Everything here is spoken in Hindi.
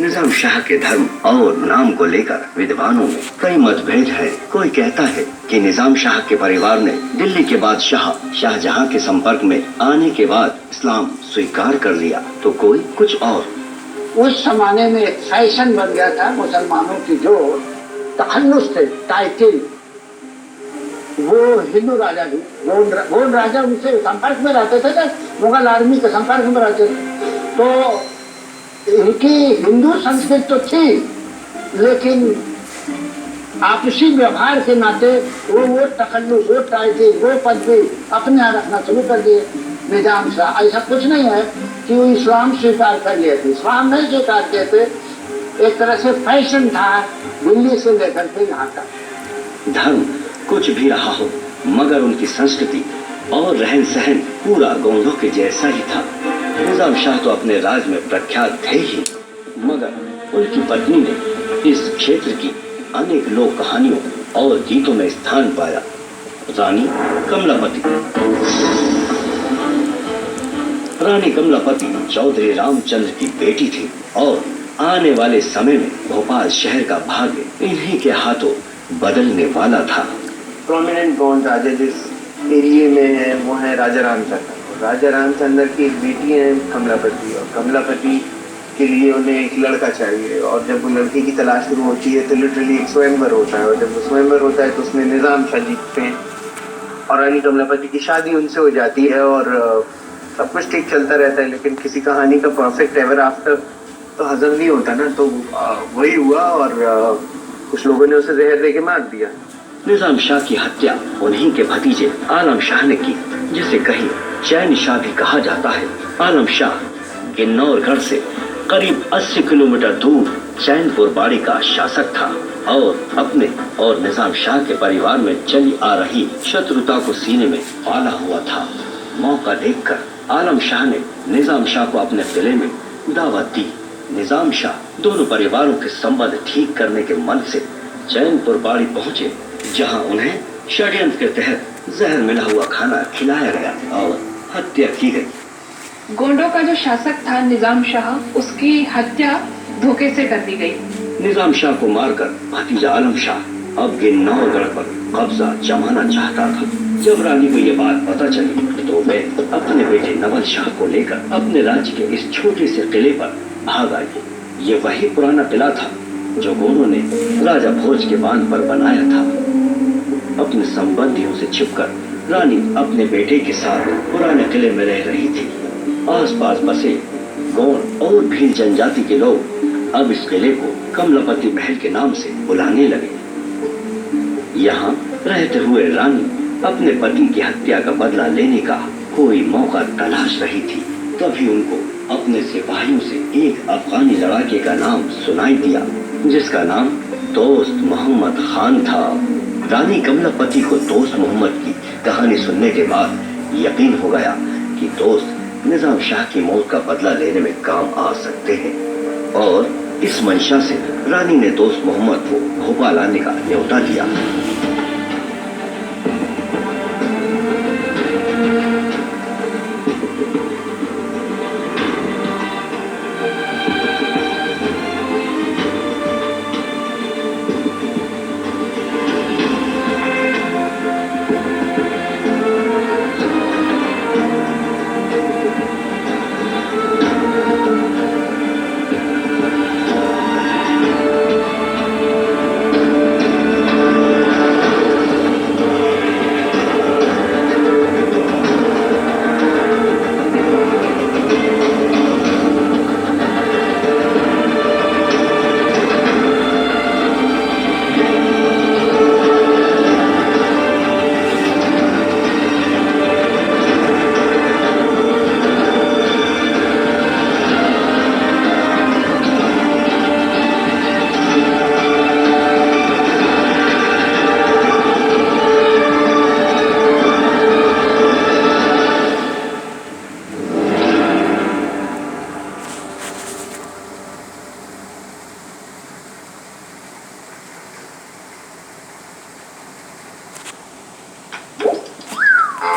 निजाम शाह के धर्म और नाम को लेकर विद्वानों में कई मतभेद है। कोई कहता है कि निजाम शाह के परिवार ने दिल्ली के बादशाह शाहजहां के संपर्क में आने के बाद इस्लाम स्वीकार कर लिया, तो कोई कुछ और। उस जमाने में एक फैशन बन गया था मुसलमानों की जो तखल्लुस थे, टाइटिल, वो हिंदू राजा भी, गोंड राजा उनसे संपर्क में रहते थे ना, मुगल आर्मी के संपर्क में रहते थे। तो इनकी हिंदू संस्कृति तो थी, लेकिन आपसी व्यवहार के नाते वो तखल्लुस, वो टाइटिल, वो पदवी अपने यहाँ रखना शुरू कर दिए निजाम शाह। ऐसा कुछ नहीं है कि वो इस्लाम स्वीकार कर लिए थे, इस्लाम नहीं स्वीकार किए थे, एक तरह से फैशन था दिल्ली से लेकर के यहाँ तक। धर्म कुछ भी रहा हो, मगर उनकी संस्कृति और रहन सहन पूरा गोंडों के जैसा ही था। निजाम शाह तो अपने राज में प्रख्यात थे ही, मगर उनकी पत्नी ने इस क्षेत्र की अनेक लोक कहानियों और गीतों में स्थान पाया। रानी कमलापति। रानी कमलापति चौधरी रामचंद्र की बेटी थी और आने वाले समय में भोपाल शहर का भाग्य इन्हीं के हाथों बदलने वाला था। प्रोमिनेंट गोंड राजा जिस एरिए में है वो है राजा रामचंद्र। राजा रामचंद्र की एक बेटी है कमलापति, और कमलापति के लिए उन्हें एक लड़का चाहिए, और जब वो लड़के की तलाश शुरू होती है तो लिटरली एक स्वयंवर होता है, और जब वो स्वयंवर होता है तो उसमें निजाम शाह जीतते हैं और रानी कमलापति की शादी उनसे हो जाती है और सब कुछ ठीक चलता रहता है। लेकिन किसी कहानी का परफेक्ट एवर आफ्टर तो हजम नहीं होता ना, तो वही हुआ और कुछ लोगों ने उसे जहर देके मार दिया। निजाम शाह की हत्या उन्हीं के भतीजे आलम शाह ने की, जिसे कहीं चैन शाह भी कहा जाता है। आलम शाह किन्नौरगढ़ से करीब 80 किलोमीटर दूर चैनपुर बाड़ी का शासक था और अपने और निजाम शाह के परिवार में चली आ रही शत्रुता को सीने में पाला हुआ था। मौका देखकर आलम शाह ने निजाम शाह को अपने किले में दावत दी। निजाम शाह दोनों परिवारों के संबंध ठीक करने के मन से चैनपुर बाड़ी पहुंचे, जहां उन्हें षड्यंत्र के तहत जहर मिला हुआ खाना खिलाया गया और हत्या की गई। गोंडों का जो शासक था निजाम शाह, उसकी हत्या धोखे से कर दी गई। निजाम शाह को मारकर भतीजा आलम शाह अब किन्नौरगढ़ पर कब्जा जमाना चाहता था। जब रानी को ये बात पता चली तो वे अपने बेटे नवल शाह को लेकर अपने राज्य के इस छोटे से किले पर भाग आई। ये वही पुराना किला था जो गोंडों ने राजा भोज के बांध पर बनाया था। अपने संबंधियों से छिपकर रानी अपने बेटे के साथ पुराने किले में रह रही थी। आसपास बसे गोंड और भील जनजाति के लोग अब इस किले को कमलापति महल के नाम से बुलाने लगे। यहाँ रहते हुए रानी अपने पति की हत्या का बदला लेने का कोई मौका तलाश रही थी। तभी उनको अपने सिपाहियों से एक अफगानी लड़ाके का नाम सुनाई दिया, जिसका नाम दोस्त मोहम्मद खान था। रानी कमलापति को दोस्त मोहम्मद की कहानी सुनने के बाद यकीन हो गया कि दोस्त निजाम शाह की मौत का बदला लेने में काम आ सकते हैं, और इस मंशा से रानी ने दोस्त मोहम्मद को भोपाल आने का न्योता दिया।